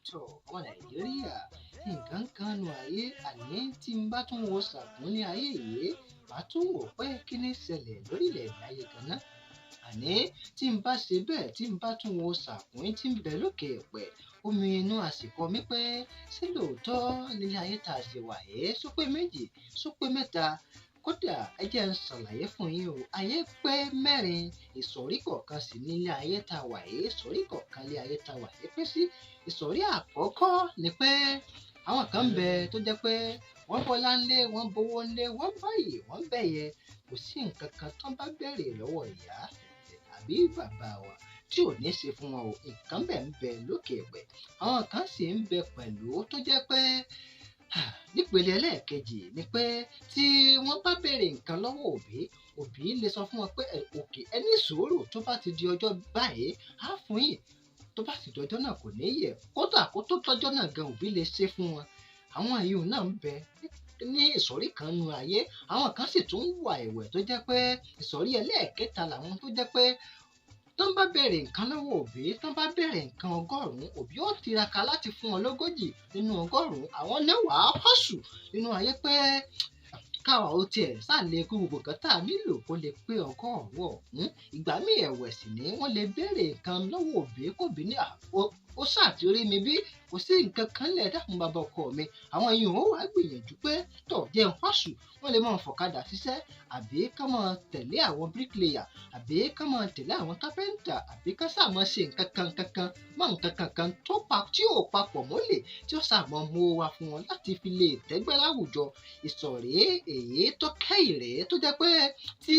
tó ọmọ Nàìjíríà nǹkan kan nu ayé àní tí n bá tún wo sàkún ní ayé yìí màá tún wò pé kí ní ṣẹlẹ̀ lórílẹ̀-èdè ayé kan náà àní tí n bá ṣe bẹ́ẹ̀ tí n bá tún wo sàkún tí ń bẹ lókè ẹ̀pẹ̀ omi inú àsìkò mi pé ṣé lóòótọ́ nílé ayé tá a ṣe wà yìí sọ pé méjì sọ pé mẹ́ta kódà ẹ jẹ́ ń ṣàlàyé fún yín o ayé pé mẹ́rin ìsọ̀rí kọ̀ọ̀kan sì nílé ayé tá a wà yìí ìsọ̀rí kọ̀ọ̀kan lé ayé tá a wà yìí pé sí ìsọ̀rí àkọ́kọ́ ni pé àwọn kan ń bẹ tó jẹ́ pé wọ́n bọ́lá ńlé wọ́n bówó ńlé wọ́n báyìí wọ́n bẹ̀yẹ kò sí nǹkan kan tó bá bẹ̀rẹ̀ lọ́wọ́ ìyá àbí bàbá wa tí ò ní ṣe fún wọn o nǹkan bẹ̀ ń bẹ lókè ẹ̀pẹ̀ àwọn kan sì ń bẹ pẹ̀lú tó jẹ́ pé nípele ẹlẹ́ẹ̀kejì ni pé tí wọ́n bá béèrè nǹkan lọ́wọ́ òbí lè sọ fún wọn pé òkè ẹni sùúrù tó bá ti di ọjọ́ báyìí á fún yín tó bá sì dọjọ́ náà kò ní yẹ kódà kó tó tọ́jọ́ náà gan òbí lè ṣe fún wọn àwọn èèyàn náà ń bẹ ní ìsọ̀rí kan nu ayé àwọn kan sì tún wà ẹ̀wẹ̀ tó jẹ́ pé ìsọ̀rí ẹlẹ́ẹ̀kẹta làwọn tó jẹ́ pé tán bá bẹ̀rẹ̀ nǹkan lọ́wọ́ òbí tán bá bẹ̀rẹ̀ nǹkan 100 òbí ó tiraka láti fún wọn 40 nínú 100 àwọn lẹ́wàá họ́sù nínú ayé pé káwa ó tiẹ̀ sáàlẹ̀ kó gbogbo kan tá a nílò kó lè pé 100 ọ̀hún ìgbà míì ẹ̀wẹ̀ sì ni wọ́n lè bẹ̀rẹ̀ nǹkan lọ́wọ́ òbí kóbi ní ó ṣàtìrí mi bí kò sí nǹkan kan lẹ̀ dákun bàbá ọkọ mi àwọn èèyàn ó wàá gbìyànjú pé tọ̀ jẹ́ họ́sù wọ́n lè máa fọ̀kadà ṣiṣẹ́ àbí ká máa tẹ̀lé àwọn bricklayer àbí ká máa tẹ̀lé àwọn carpenter àbí ká sáà máa ṣe nǹkan kan mọ́ nǹkan kankan tí ò papọ̀ mọ́lẹ̀ tí ó sáà máa mú wa fún wọn láti fi lè tẹ́gbẹ́ láwùjọ ìsọ̀rí èyí tó kẹ́yìn rèé tó jẹ́ pé tí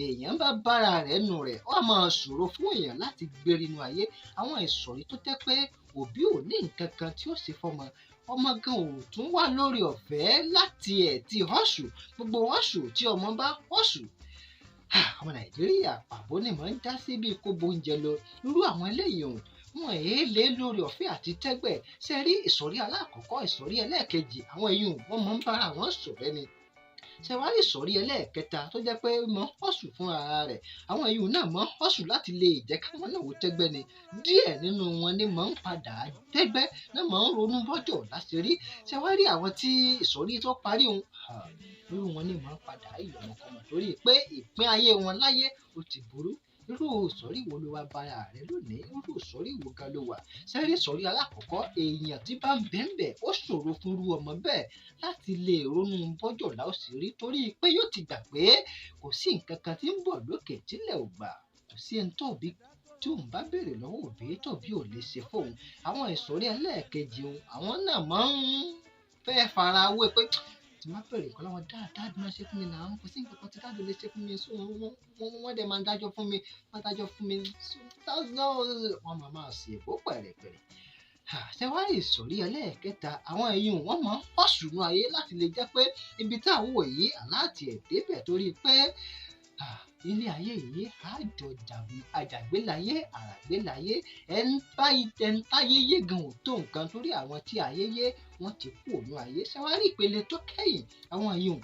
èèyàn bá bára rẹ̀ nù rẹ̀ ó máa ṣòro fún èèyàn láti gbérí inú ayé àwọn ìsọ̀rí tó jẹ́ pé òbí ò ní nǹkan kan tí ó ṣe fọmọ ọmọ gan ò tún wà lórí ọ̀fẹ́ láti ti họ́sù gbogbo họ́sù tí ọmọ bá họ́sù ọmọ Nàìjíríà pàbó ni mò ń dá sí bí kó bóúnjẹ lọ irú àwọn eléyìí òun wọn èé lé lórí ọ̀fẹ́ àti tẹ́gbẹ̀ ṣe rí ìsọ̀rí alákọ̀ọ́kọ́ ìsọ̀rí ẹlẹ́ẹ̀kejì àwọn èèyàn wọn mọ̀ ń bára wọn sọ̀rẹ́ ni ṣe wá rí ìsọ̀rí ẹlẹ́ẹ̀kẹta tó jẹ́ pé mọ̀ họ́sù fún ara rẹ̀ àwọn èèyàn náà mọ̀ họ́sù láti lè jẹ́ káwọn náà wò tẹ́gbẹ́ ni díẹ̀ nínú wọn ni mọ̀ ń padà tẹ́gbẹ́ náà mọ̀ ń ronú bọ́jọ̀ láṣìírí ṣe wá rí àwọn tí ìsọ̀rí tó parí òun irú wọn ni mọ̀ ń padà ìlọ̀mọ̀kọmọ̀ torí pé ìpín ayé wọn láyé ó ti burú irú ìsọ̀rí wo ló wá bára rẹ lónìí irú ìsọ̀rí wo gan ló wà sẹ́rí ìsọ̀rí alákọ̀ọ́kọ́ èèyàn tí bá ń bẹ́ẹ̀ ó ṣòro fún irú ọmọ bẹ́ẹ̀ láti lè ronú bọ́jọ̀ láòsírí torí pé yóò ti gbà pé kò sí nǹkan kan tí ń bọ̀ lókè tílẹ̀ ò gbà kò sí ẹni tó bí tí òun bá béèrè lọ́wọ́ òbí tó bí ò lè ṣe fóun àwọn ìsọ̀rí ẹlẹ́ẹ̀kejì òun àwọn náà máa ń fẹ́ fara wé pé tí má bẹ̀rẹ̀ nǹkan lọ́wọ́ dáadáa máa ṣe fún mi náà kò sí nǹkan kan tí dáàdì lè ṣe fún mi so wọ́n dẹ̀ máa dájọ́ fún mi wọ́n máa ṣe èbó pẹ̀rẹ̀pẹ̀rẹ̀ ṣe wá ìsọ̀rí ẹlẹ́ẹ̀kẹta àwọn èèyàn wọ́n máa ń họ́sùnú ayé láti lè jẹ́ pé ibi táwọn wò yìí aláàtì ẹ̀ débẹ̀ torí pé ilé ayé yìí àjọ àjàgbélayé àràgbélayé ẹ̀ńtáyé yé gan ò tó nǹkan torí àwọn tí ayé yé wọ́n ti kú òun ayé ṣe wá rí ìpele tó kẹ́yìn àwọn èèyàn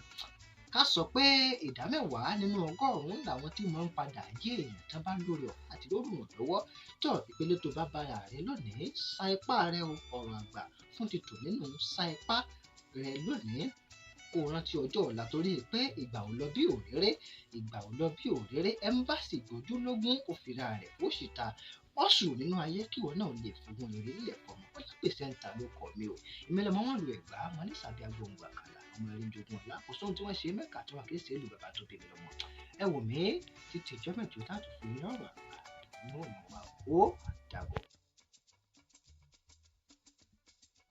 ká sọ pé 10 nínú 100 làwọn tí wọ́n ń padà yé èèyàn tán bá lórí ọ̀fẹ́ àti lórí ìrànlọ́wọ́ tó ìpele tó bá bára rẹ lónìí sa ipá rẹ ọ̀rọ̀ àgbà fún títò nínú sa ipá rẹ lónìí kó rántí ọjọ́ ọ̀la torí pé ìgbà ò lọ bí òréré ẹ́mbáàsì gbójúlógún òfìrà rẹ̀ ó sì ta ọ̀sùn nínú ayé kí wọn náà lè fún ìrírí ilẹ̀ fọmọ Olapresenter ló kọ mi o ìmẹ̀lẹ̀ mọ́ wọn lu ẹ̀gbá wọn ní sàbí agbóhùn àkàlà ọmọ ẹ̀rín jogun ọ̀la kò sóhun tí wọ́n ṣe mẹ́ka tí wọn kì í ṣe é lu bàbá tó bèbè lọ́mọ ẹ wò mí títí ìjọ́ mẹ́jọ táàtù fún mi lọ́rọ̀ àgbà ní òun wa ó dàbọ̀.